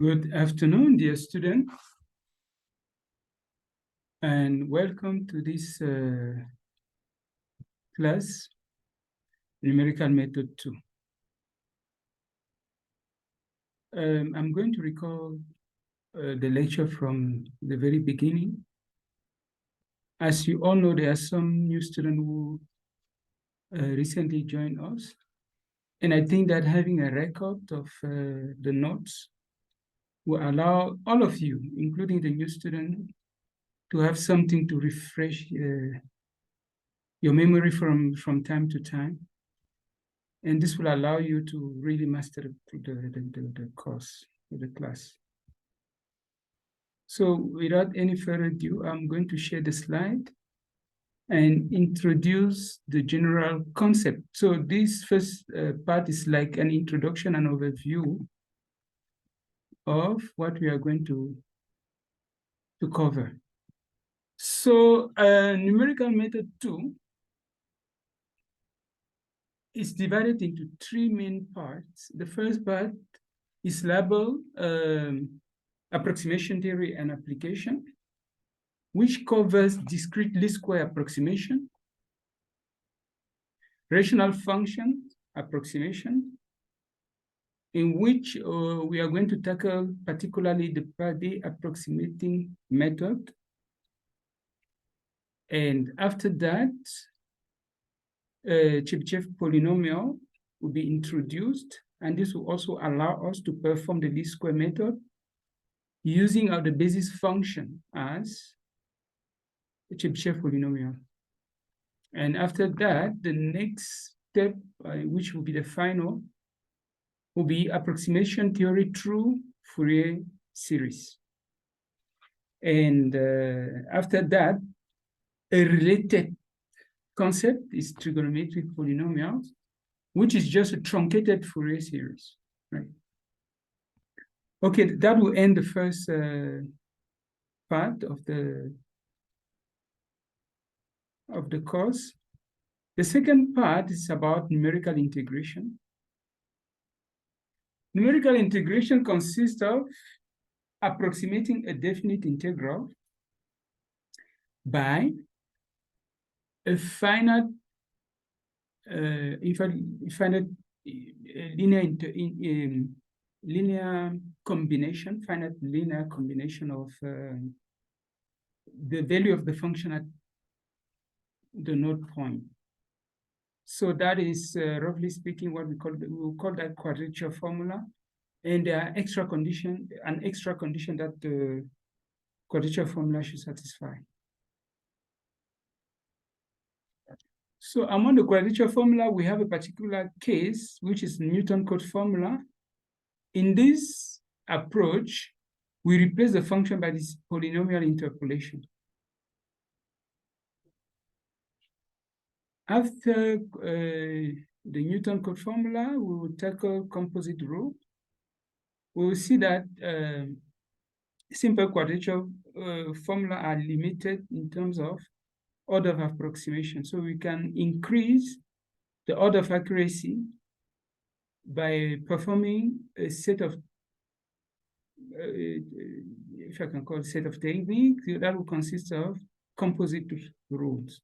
Good afternoon, dear students, and welcome to this class, Numerical Method 2. I'm going to recall the lecture from the very beginning. As you all know, there are some new students who recently joined us. And I think that having a record of the notes will allow all of you, including the new student, to have something to refresh your memory from time to time. And this will allow you to really master the course, the class. So without any further ado, I'm going to share the slide and introduce the general concept. So this first part is like an introduction and overview of what we are going to cover. So numerical method 2 is divided into 3 main parts. The first part is labeled approximation theory and application, which covers discrete least square approximation, rational function approximation, in which we are going to tackle particularly the Pardee approximating method. And after that, Chebyshev polynomial will be introduced, and this will also allow us to perform the least square method using the basis function as a Chebyshev polynomial. And after that, the next step, which will be the final, will be approximation theory through Fourier series. And after that, a related concept is trigonometric polynomials, which is just a truncated Fourier series, right? Okay, that will end the first part of the course. The second part is about numerical integration. Numerical integration consists of approximating a definite integral by a finite linear combination, finite linear combination of the value of the function at the node point. So that is, roughly speaking, what we will call that quadrature formula. And there are extra condition, an extra condition that the quadrature formula should satisfy. So among the quadrature formula, we have a particular case, which is Newton code formula. In this approach, we replace the function by this polynomial interpolation. After the Newton code formula, we will tackle composite rule. We will see that simple quadrature formula are limited in terms of order of approximation. So we can increase the order of accuracy by performing a set of, if I can call it a set of techniques, that will consist of composite rules.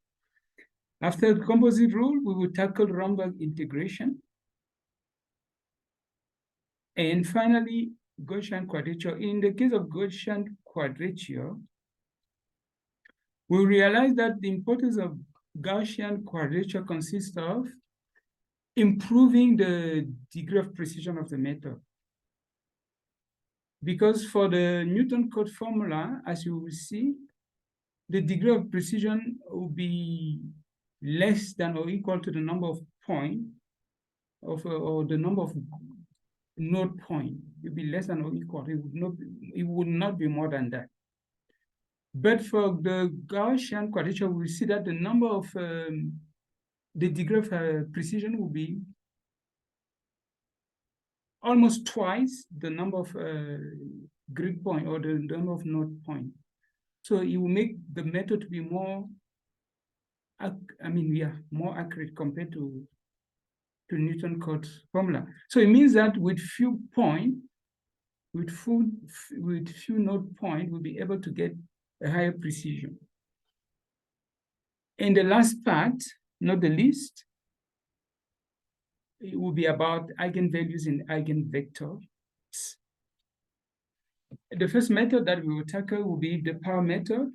After the composite rule, we will tackle Romberg integration. And finally, Gaussian quadrature. In the case of Gaussian quadrature, we realize that the importance of Gaussian quadrature consists of improving the degree of precision of the method. Because for the Newton code formula, as you will see, the degree of precision will be less than or equal to the number of points or the number of node point. It will be less than or equal. It would not be more than that. But for the Gaussian quadrature, we see that the number of the degree of precision will be almost twice the number of grid point or the number of node point. So it will make the method to be more, more accurate compared to Newton code formula. So it means that with few points, with few node point, we'll be able to get a higher precision. And the last part, not the least, it will be about eigenvalues and eigenvectors. The first method that we will tackle will be the power method,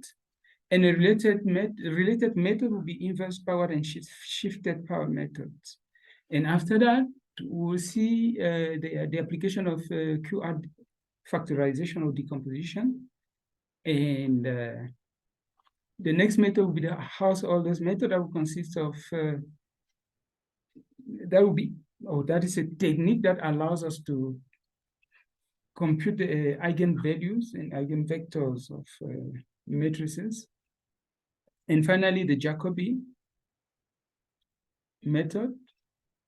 and a related method will be inverse power and shifted power methods. And after that, we'll see the application of QR factorization or decomposition. And the next method will be the householders method that will consist of, that is a technique that allows us to compute the eigenvalues and eigenvectors of matrices. And finally, the Jacobi method,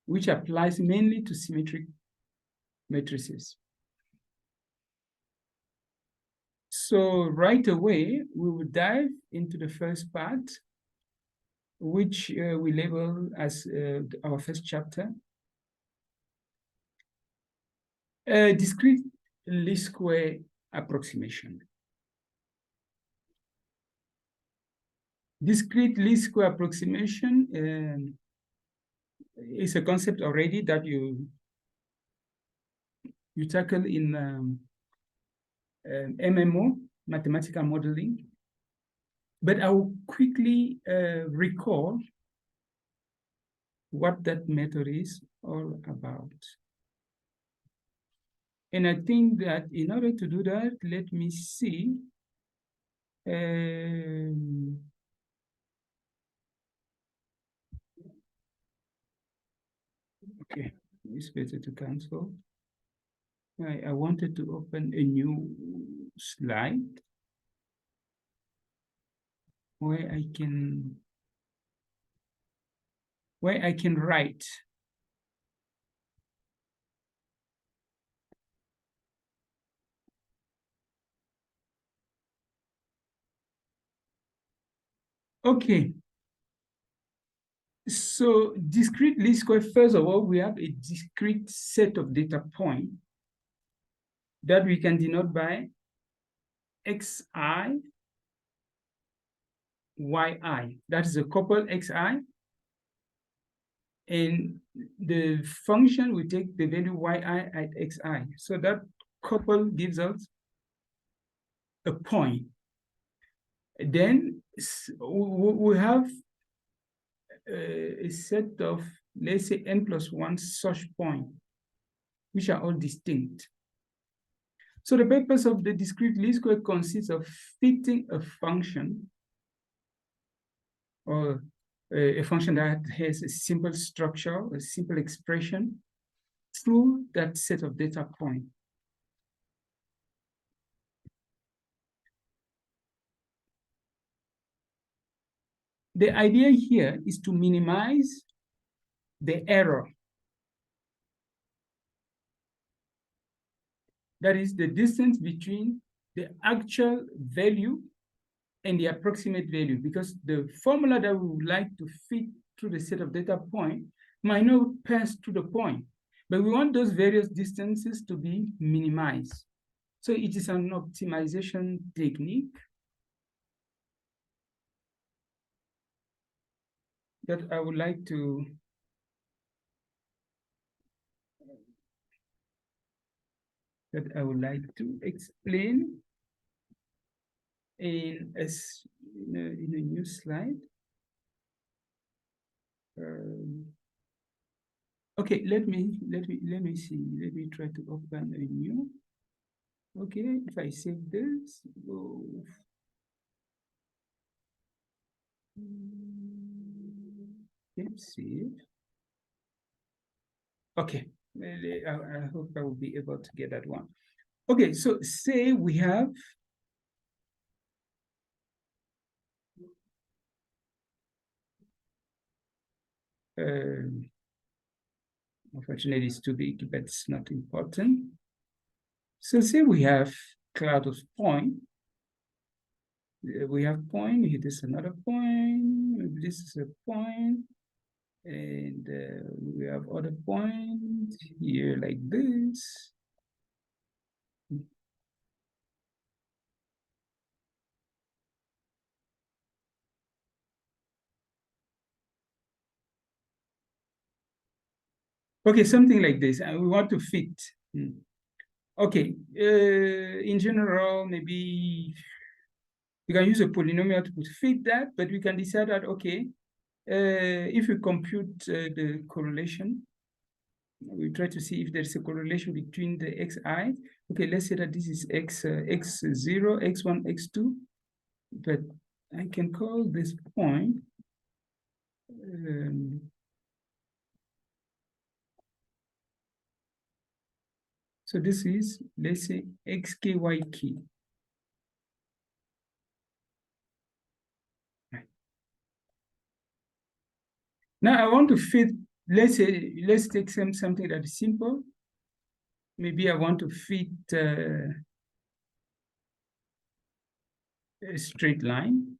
which applies mainly to symmetric matrices. So right away, we will dive into the first part, which we label as our first chapter. Discrete least square approximation. Discrete least square approximation is a concept already that you tackle in MMO, mathematical modeling. But I will quickly recall what that method is all about. And I think that in order to do that, let me see. Okay, it's better to cancel. I wanted to open a new slide where I can write. Okay. So discrete least square, first of all, we have a discrete set of data points that we can denote by xi, yi. That is a couple xi. And the function will take the value yi at xi. So that couple gives us a point. Then we have a set of, let's say, n plus 1 such points, which are all distinct. So the purpose of the discrete least square consists of fitting a function, or a function that has a simple structure, a simple expression, through that set of data points. The idea here is to minimize the error. That is the distance between the actual value and the approximate value, because the formula that we would like to fit through the set of data point might not pass through the point, but we want those various distances to be minimized. So it is an optimization technique that I would like to explain in a new slide. Okay, let me see. Let me try to open a new. Okay, if I save this, let's see. Okay, I hope I will be able to get that one. Okay, so say we have unfortunately it's too big, but it's not important. So say we have cloud of point. We have point, here is another point, this is a point, and we have other points here like this. Okay, something like this, and we want to fit. Okay, in general, maybe we can use a polynomial to fit that, but we can decide that, okay, if we compute the correlation, we try to see if there's a correlation between the xi. Okay, let's say that this is x0, x1, x2, but I can call this point so this is, let's say, xkyk. Now I want to fit, let's say, let's take something that is simple. Maybe I want to fit a straight line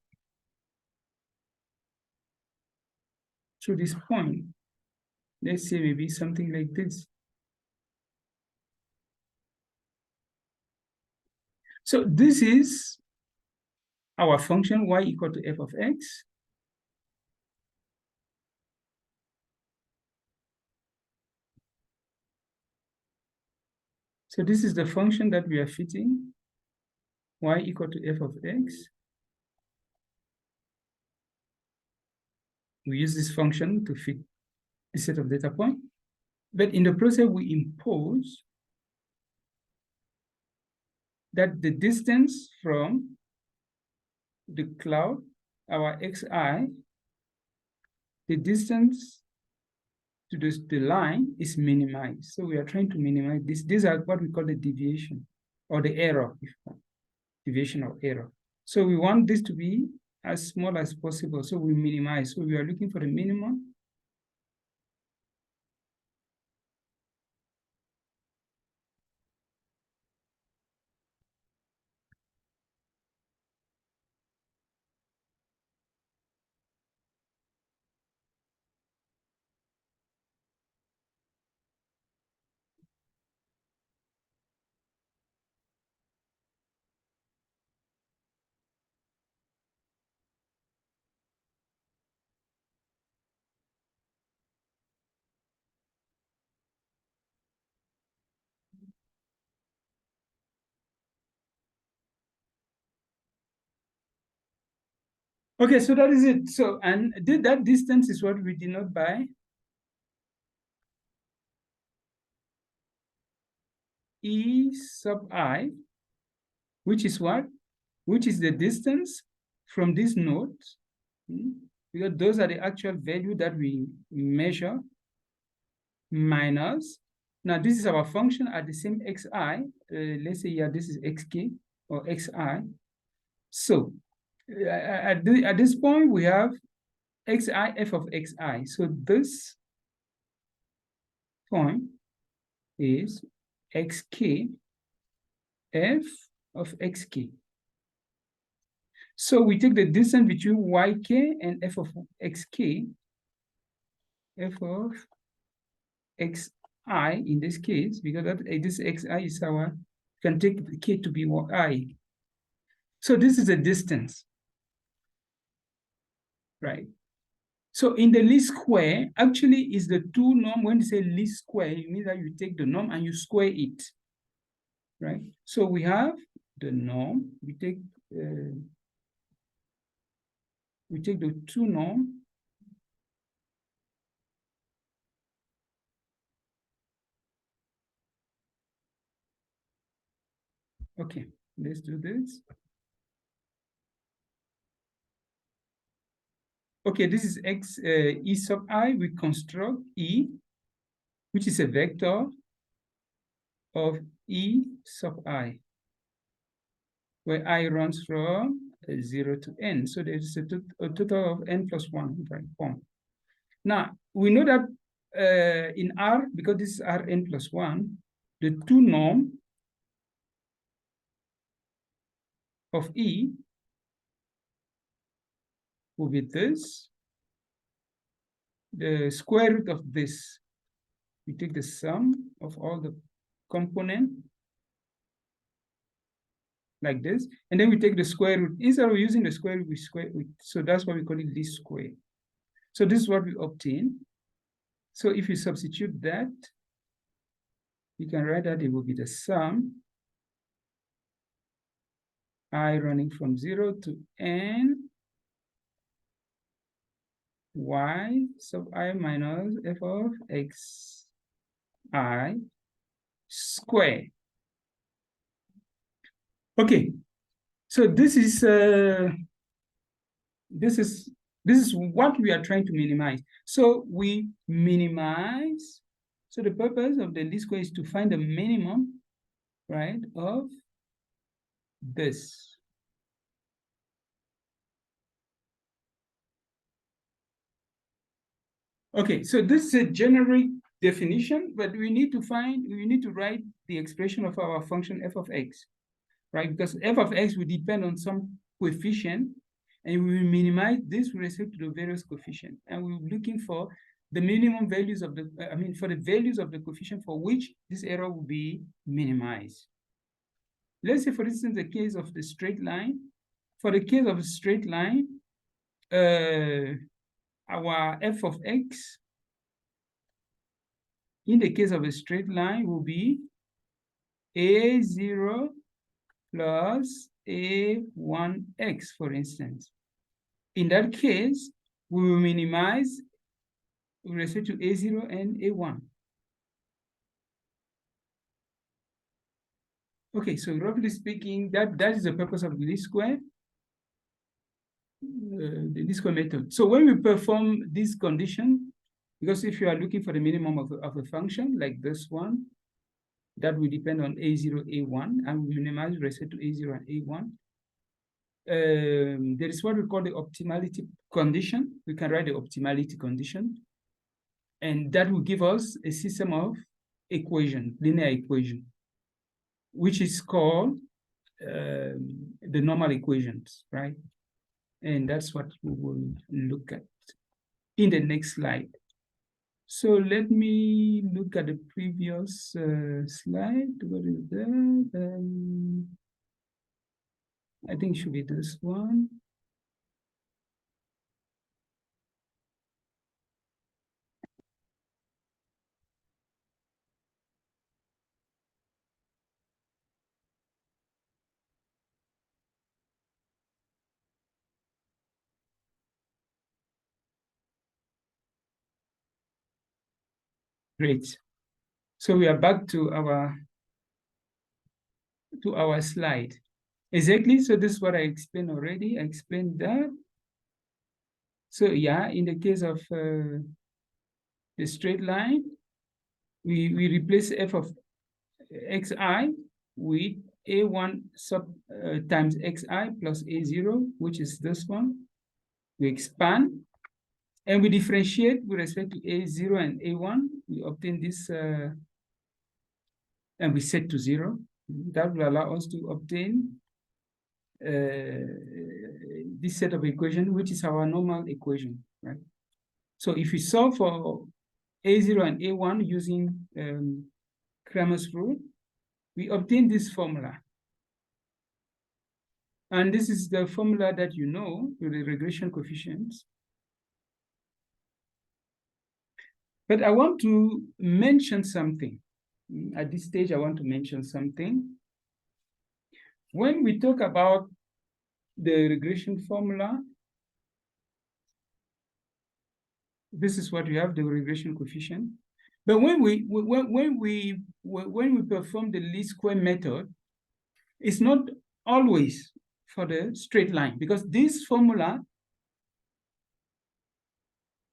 through this point. Let's say maybe something like this. So this is our function y equal to f of x. So this is the function that we are fitting, y equal to f of x. We use this function to fit a set of data points. But in the process, we impose that the distance from the cloud, our xi, the distance to the line is minimized. So we are trying to minimize this. These are what we call the deviation or the error, deviation or error. So we want this to be as small as possible. So we minimize. So we are looking for the minimum. Okay, so that is it. So, and that distance is what we denote by E sub I, which is what? Which is the distance from this node, because those are the actual value that we measure, minus. Now, this is our function at the same xi. Let's say, yeah, this is xk or xi. So, at this point, we have xi f of xi. So, this point is xk f of xk. So we take the distance between yk and f of xk, f of xi in this case, because that this xi is our, can take the k to be I. So this is a distance, right? So in the least square, actually is the two norm. When you say least square, it means that you take the norm and you square it, right? So we have the norm, we take the two norm, okay, let's do this. Okay, this is x e sub I. We construct e, which is a vector of e sub I, where I runs from 0 to n. So there's a total of n plus 1 form. Now, we know that in R, because this is Rn plus 1, the two norm of E will be this, the square root of this. We take the sum of all the component like this, and then we take the square root. Instead of using the square root, we square it. So that's why we call it least square. So this is what we obtain. So if you substitute that, you can write that it will be the sum I running from 0 to n y sub I minus f of x I square. Okay, so this is what we are trying to minimize. So we minimize. So the purpose of the least square is to find the minimum, right, of this. Okay, so this is a generic definition, but we need to write the expression of our function f of x, right? Because f of x will depend on some coefficient, and we will minimize this with respect to the various coefficients. And we're looking for the minimum values of the, for the values of the coefficient for which this error will be minimized. Let's say, for instance, the case of the straight line. For the case of a straight line, our f of x in the case of a straight line will be a0 plus a1x, for instance. In that case, we will minimize with respect to a0 and a1. Okay, so roughly speaking, that is the purpose of the least square. The least square method. So when we perform this condition, because if you are looking for the minimum of a function like this one, that will depend on a0, a1, and we minimize with respect to a0 and a1. There is what we call the optimality condition. We can write the optimality condition, and that will give us a system of equation, linear equation, which is called the normal equations, right? And that's what we will look at in the next slide. So let me look at the previous slide. What is that? I think it should be this one. Great. So we are back to our slide. Exactly. So this is what I explained already. I explained that. So yeah, in the case of the straight line, we replace f of xi with a1 sub times xi plus a0, which is this one. We expand and we differentiate with respect to a0 and a1. We obtain this and we set to 0. That will allow us to obtain this set of equation, which is our normal equation, right? So if we solve for a0 and a1 using Cramer's rule, we obtain this formula. And this is the formula that you know with the regression coefficients. But I want to mention something. At this stage, I want to mention something. When we talk about the regression formula, this is what we have, the regression coefficient. But when we perform the least square method, it's not always for the straight line, because this formula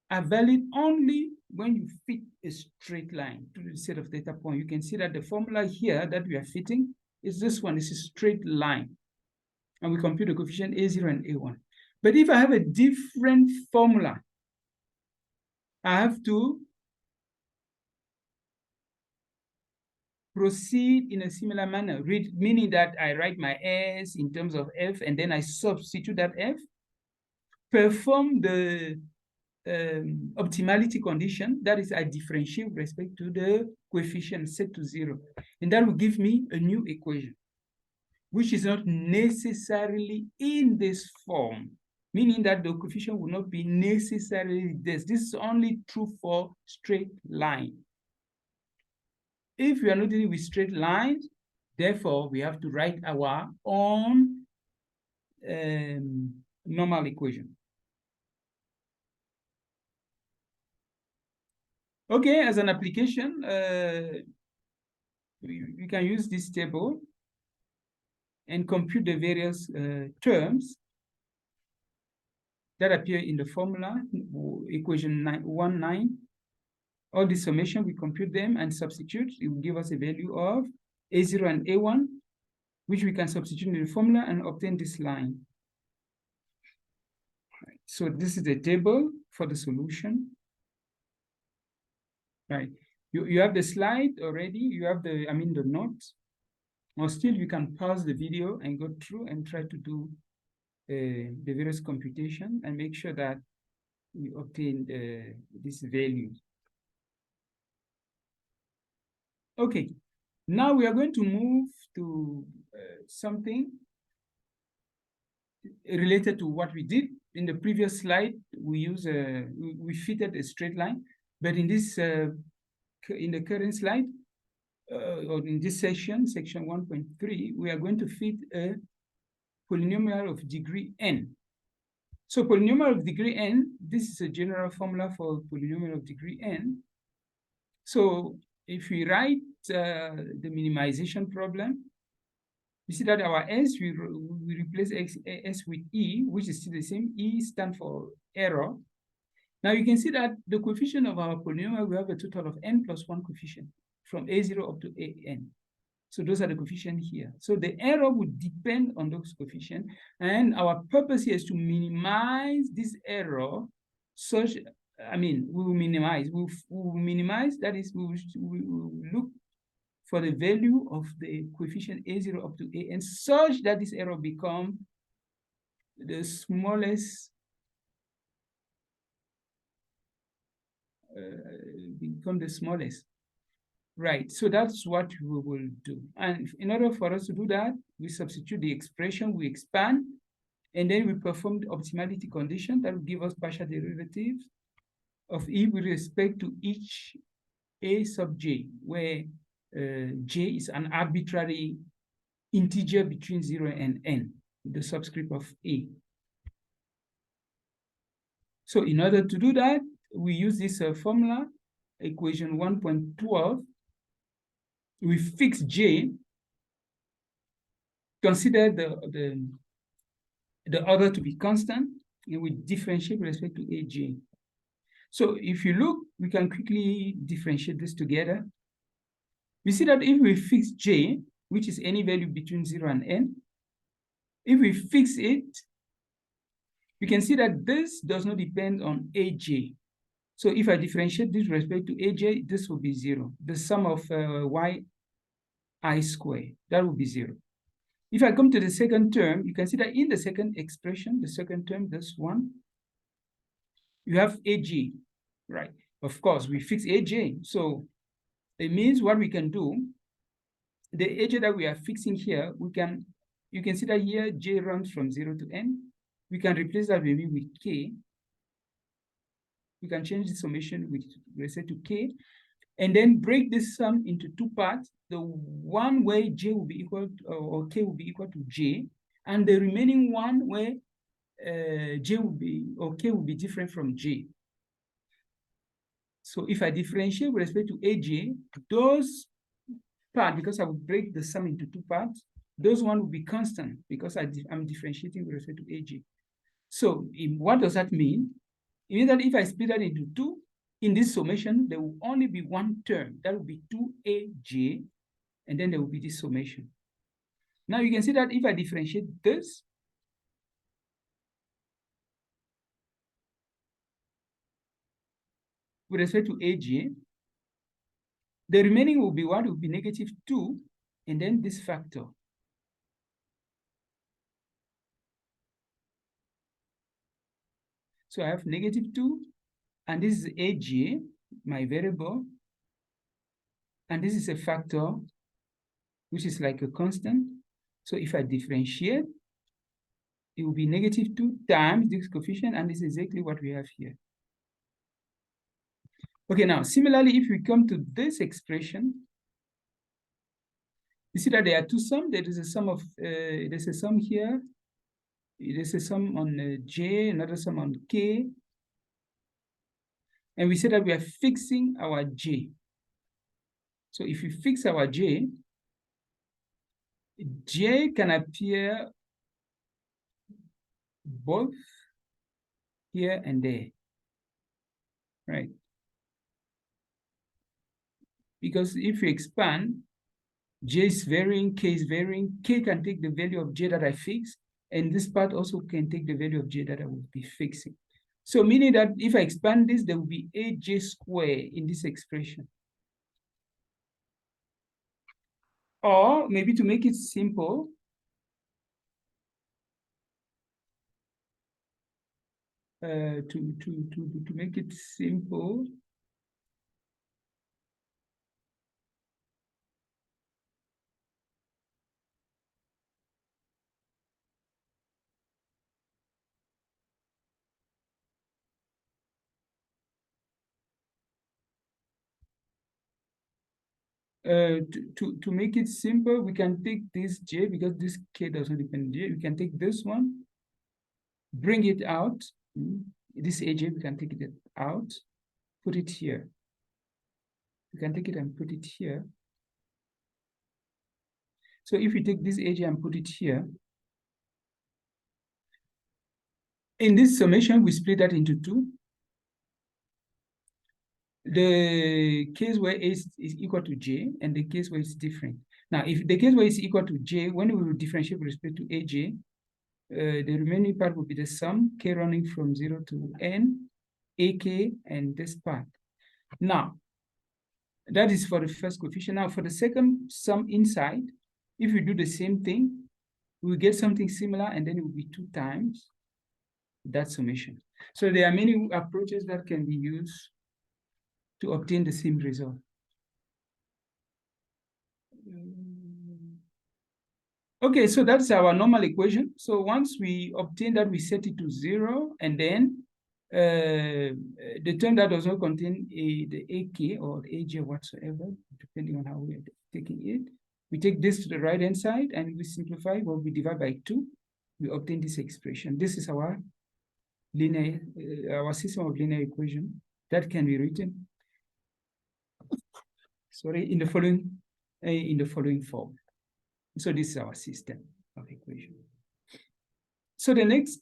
are valid only when you fit a straight line to the set of data point. You can see that the formula here that we are fitting is this one. It's a straight line. And we compute the coefficient a0 and a1. But if I have a different formula, I have to proceed in a similar manner, meaning that I write my s in terms of f, and then I substitute that f, perform the optimality condition, that is, I differentiate with respect to the coefficient set to 0. And that will give me a new equation, which is not necessarily in this form. meaning that the coefficient will not be necessarily this. This is only true for straight line. If we are not dealing with straight lines, therefore, we have to write our own normal equation. Okay, as an application, we can use this table and compute the various terms that appear in the formula, equation 19. All the summation, we compute them and substitute. It will give us a value of A0 and A1, which we can substitute in the formula and obtain this line. Right. So this is the table for the solution. Right. You have the slide already. You have the notes. Or still, you can pause the video and go through and try to do the various computation and make sure that we obtain this value. Okay, now we are going to move to something related to what we did. In the previous slide, we fitted a straight line, but in this, in the current slide, or in this section 1.3, we are going to fit a polynomial of degree n. So polynomial of degree n, this is a general formula for polynomial of degree n. So if we write the minimization problem, you see that our s, we replace s with e, which is still the same. E stands for error. Now you can see that the coefficient of our polynomial, we have a total of n plus 1 coefficient from a0 up to an. So those are the coefficients here. So the error would depend on those coefficients. And our purpose here is to minimize this error such, we will minimize. That is, we will look for the value of the coefficient a0 up to an such that this error become the smallest, Right, so that's what we will do. And in order for us to do that, we substitute the expression, we expand, and then we perform the optimality condition that will give us partial derivatives of e with respect to each a sub j, where j is an arbitrary integer between 0 and n, the subscript of a. So in order to do that, we use this formula, equation 1.12. We fix j, consider the order to be constant, and we differentiate with respect to aj. So if you look, we can quickly differentiate this together. We see that if we fix j, which is any value between 0 and n, if we fix it, we can see that this does not depend on aj. So if I differentiate this with respect to aj, this will be 0. The sum of I squared, that will be 0. If I come to the second term, you can see that in the second expression, the second term, this one, you have aj, right? Of course, we fix aj. So it means what we can do, the aj that we are fixing here, you can see that here j runs from 0 to n. We can replace that maybe with k. We can change the summation with respect to k, and then break this sum into two parts. The one where j will be equal to, or k will be equal to j, and the remaining one where j will be, or k will be different from j. So if I differentiate with respect to aj, those parts, because I will break the sum into two parts, those one will be constant because I'm differentiating with respect to aj. So what does that mean? It means that if I split that into two, in this summation, there will only be one term. That will be 2aj, and then there will be this summation. Now you can see that if I differentiate this, with respect to aj, the remaining will be what? Will be -2, and then this factor. So I have -2, and this is aj, my variable, and this is a factor, which is like a constant. So if I differentiate, it will be -2 times this coefficient, and this is exactly what we have here. Okay, now similarly, if we come to this expression, you see that there are two sums. There is a sum of there's a sum here. There's a sum on J, another sum on K. And we say that we are fixing our J. So if we fix our J, J can appear both here and there, right? Because if we expand, J is varying, K is varying. K can take the value of J that I fix, and this part also can take the value of J that I will be fixing. So meaning that if I expand this, there will be AJ squared in this expression. Or maybe to make it simple, to make it simple, to make it simple, we can take this J, because this K doesn't depend on J. We can take this one, bring it out. This AJ, we can take it out, put it here. We can take it and put it here. So if we take this AJ and put it here, in this summation, we split that into two. The case where A is equal to J and the case where it's different. Now, if the case where it's equal to J, when we will differentiate with respect to AJ, the remaining part will be the sum, K running from 0 to N, AK, and this part. Now, that is for the first coefficient. Now, for the second sum inside, if we do the same thing, we'll get something similar, and then it will be 2 times that summation. So there are many approaches that can be used to obtain the same result. Okay, so that's our normal equation. So once we obtain that, we set it to 0, and then the term that does not contain the AK or the AJ whatsoever, depending on how we are taking it, we take this to the right-hand side, and we simplify. Well, we divide by 2, we obtain this expression. This is our linear, our system of linear equation that can be written, sorry, in the following form. So this is our system of equation. So the next,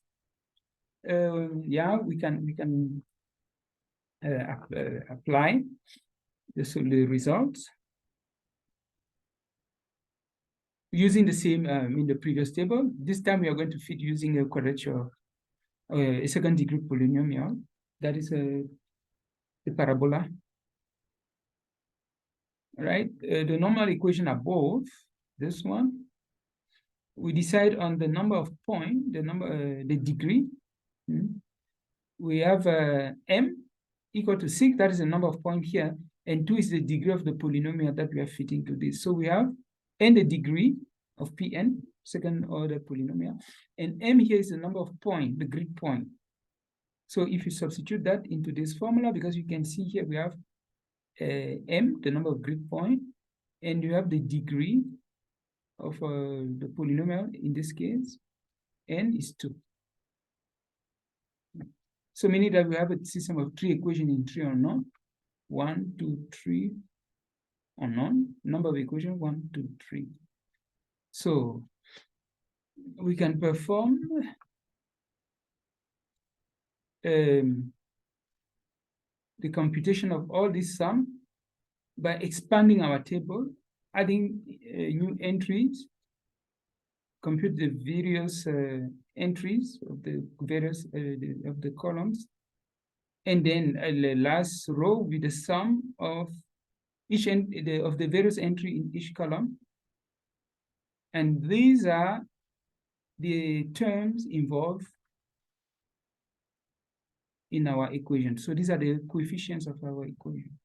we can apply the results using the same in the previous table. This time we are going to fit using a quadrature, a second degree polynomial. That is the parabola, right? The normal equation above, this one, we decide on the number of points, the degree. We have m equal to 6, that is the number of points here, and 2 is the degree of the polynomial that we are fitting to this. So we have n the degree of Pn, second order polynomial, and m here is the number of points, the grid point. So if you substitute that into this formula, because you can see here we have m, the number of grid point, and you have the degree of the polynomial, in this case, n is 2. So meaning that we have a system of 3 equations in 3 unknown. 1, 2, 3 unknown. Number of equations, 1, 2, 3. So we can perform the computation of all this sum by expanding our table, adding new entries, compute the various entries of the various of the columns, and then the last row with the sum of each of the various entry in each column, and these are the terms involved in our equation. So these are the coefficients of our equation.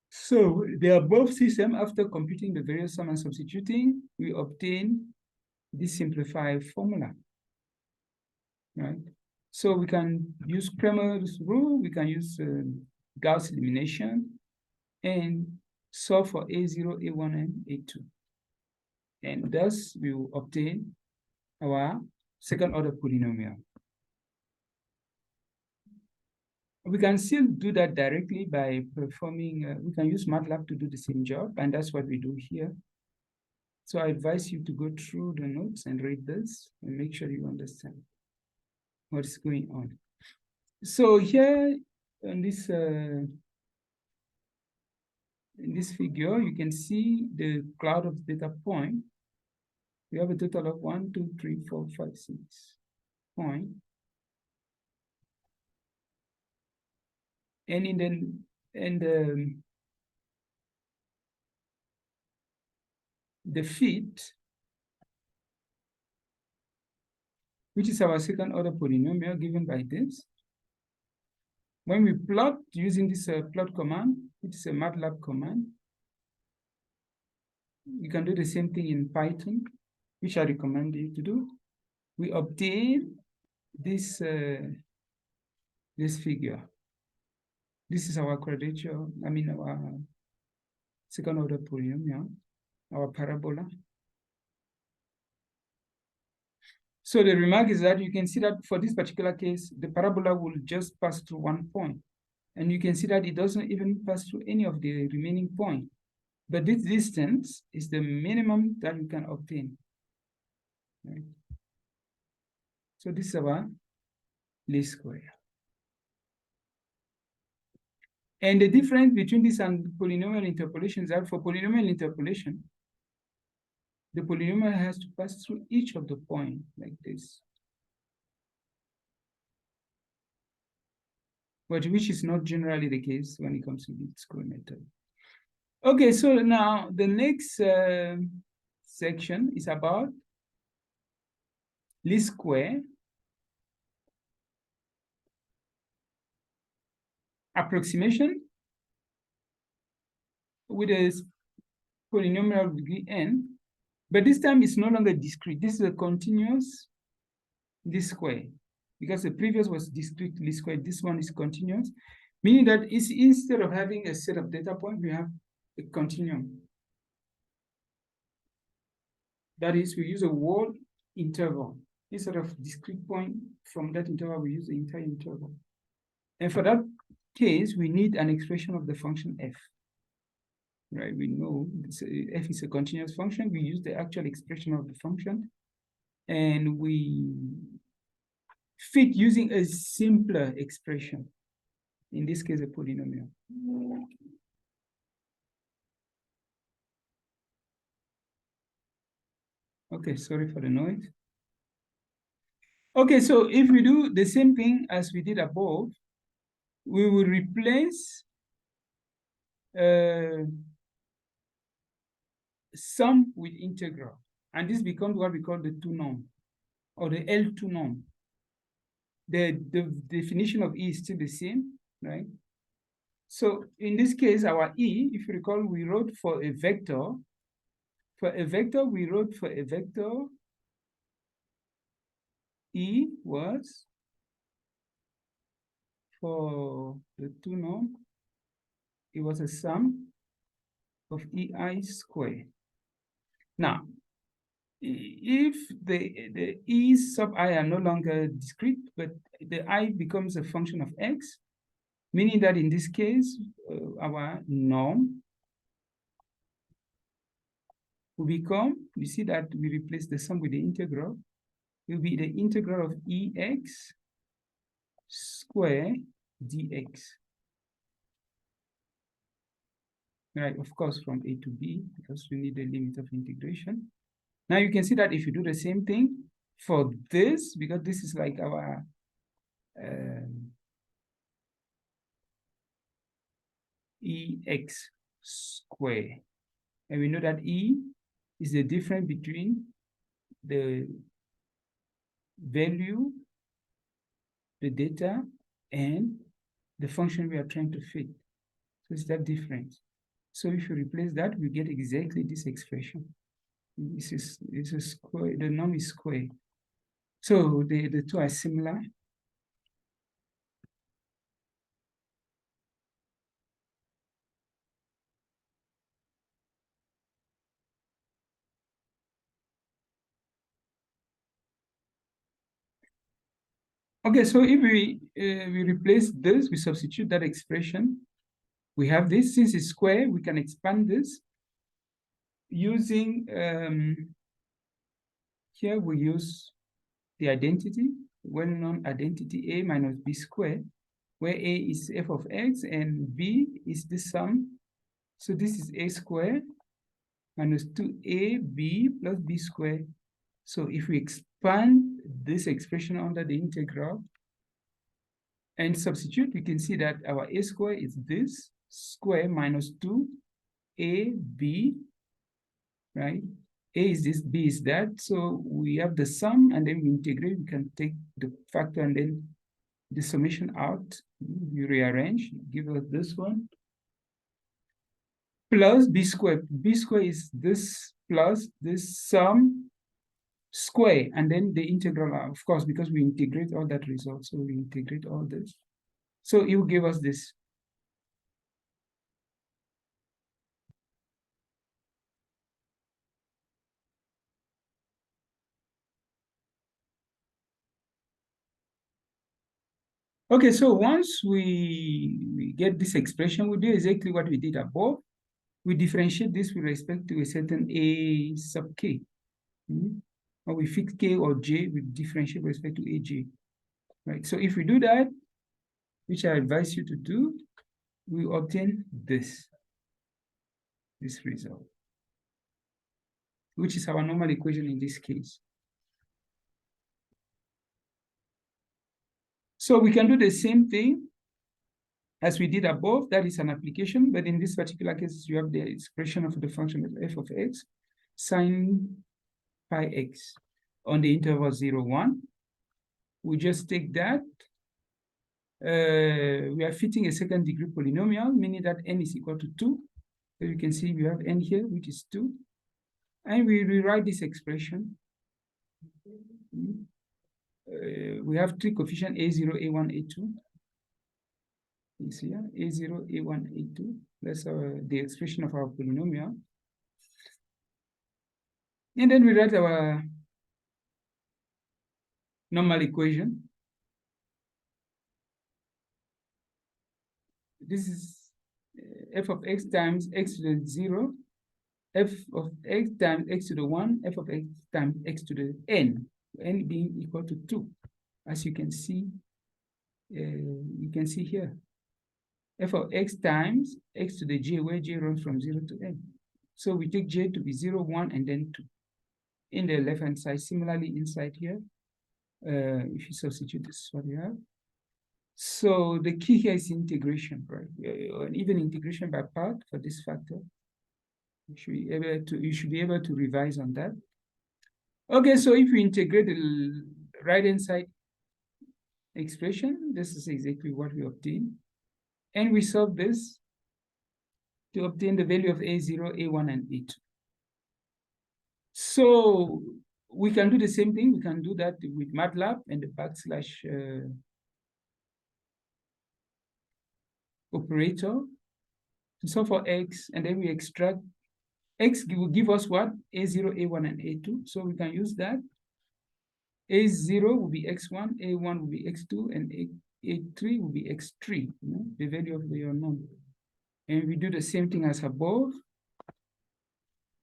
So the above system, after computing the various sum and substituting, we obtain this simplified formula, right? So we can use Cramer's rule, we can use Gauss elimination, and solve for A0, A1, and A2. And thus we will obtain our second order polynomial. We can still do that directly by performing, we can use Matlab to do the same job, and that's what we do here. So I advise you to go through the notes and read this and make sure you understand what is going on. So here in this figure, you can see the cloud of data point. We have a total of 1, 2, 3, 4, 5, 6 points. And the fit, which is our second order polynomial given by this. When we plot using this plot command, which is a Matlab command, you can do the same thing in Python, which I recommend you to do. We obtain this this figure. This is our quadrature, our second order polynomial, our parabola. So the remark is that you can see that for this particular case, the parabola will just pass through one point. And you can see that it doesn't even pass through any of the remaining points. But this distance is the minimum that you can obtain. Right? So this is our least square. And the difference between this and polynomial interpolation is that for polynomial interpolation, the polynomial has to pass through each of the points like this. But which is not generally the case when it comes to the square method. Okay, so now the next section is about least square approximation with a polynomial of degree n, but this time it's no longer discrete. This is a continuous least square, because the previous was discrete least square. This one is continuous, meaning that it's, instead of having a set of data points, we have a continuum. That is, we use a whole interval. Instead of discrete point from that interval, we use the entire interval. And for that case, we need an expression of the function f. Right? We know f is a continuous function. We use the actual expression of the function, and we fit using a simpler expression. In this case, a polynomial. Okay, sorry for the noise. Okay, so if we do the same thing as we did above, we will replace sum with integral. And this becomes what we call the 2 norm, or the L2 norm. The definition of E is still the same, right? So in this case, our E, if you recall, we wrote for a vector. For a vector, we wrote for a vector, E was for the 2 norm, it was a sum of EI squared. Now, if the E sub I are no longer discrete, but the I becomes a function of X, meaning that in this case, our norm will become, you see that we replace the sum with the integral, it will be the integral of EX square dx. Right, of course, from A to B, because we need the limit of integration. Now you can see that if you do the same thing for this, because this is like our EX square. And we know that E is the difference between the value, the data, and the function we are trying to fit. So it's that difference. So if you replace that, we get exactly this expression. This is a square, the norm is square. So the two are similar. Okay, so if we replace this, we substitute that expression. We have this, since it's square, we can expand this using, here we use the identity, well-known identity A minus B squared, where A is f of x and B is the sum. So this is A squared minus 2AB plus B squared. So if we expand this expression under the integral and substitute, we can see that our A square is this square minus 2AB, right? A is this, B is that. So we have the sum, and then we integrate. We can take the factor and then the summation out. You rearrange, give us this one. Plus B squared. B squared is this plus this sum square, and then the integral, of course, because we integrate all that result. So we integrate all this. So it will give us this. Okay, so once we get this expression, we do exactly what we did above. We differentiate this with respect to a certain A sub k. Or we fix k or j, we differentiate with respect to aj. Right? So if we do that, which I advise you to do, we obtain this result, which is our normal equation in this case. So we can do the same thing as we did above. That is an application, but in this particular case, you have the expression of the function of f of x sine pi x on the interval 0, 1. We just take that. We are fitting a second degree polynomial, meaning that n is equal to 2. So you can see we have n here, which is 2. And we rewrite this expression. We have three coefficients, A0, A1, A2. You see here, A0, A1, A2. That's the expression of our polynomial. And then we write our normal equation. This is f of x times x to the 0, f of x times x to the 1, f of x times x to the n being equal to 2. As you can see here, f of x times x to the j, where j runs from 0 to n. So we take j to be 0, 1, and then 2. In the left-hand side, similarly inside here, if you substitute, this is what you have. So the key here is integration, right? Even integration by part for this factor. You should be able to revise on that. Okay, so if we integrate the right-hand side expression, this is exactly what we obtain. And we solve this to obtain the value of A0, A1, and A2. So we can do the same thing. We can do that with Matlab and the backslash operator to solve for x, and then we extract x will give us what? A0, A1, and A2. So we can use that. A0 will be x1, A1 will be x2, and A3 will be x3, the value of the unknown. And we do the same thing as above.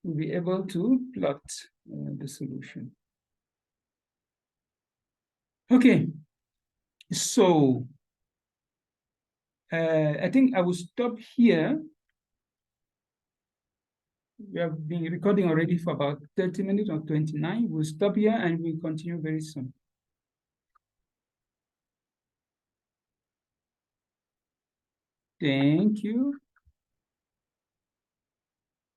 We'll be able to plot the solution. Okay, so I think I will stop here. We have been recording already for about 30 minutes or 29. We'll stop here and we'll continue very soon. Thank you.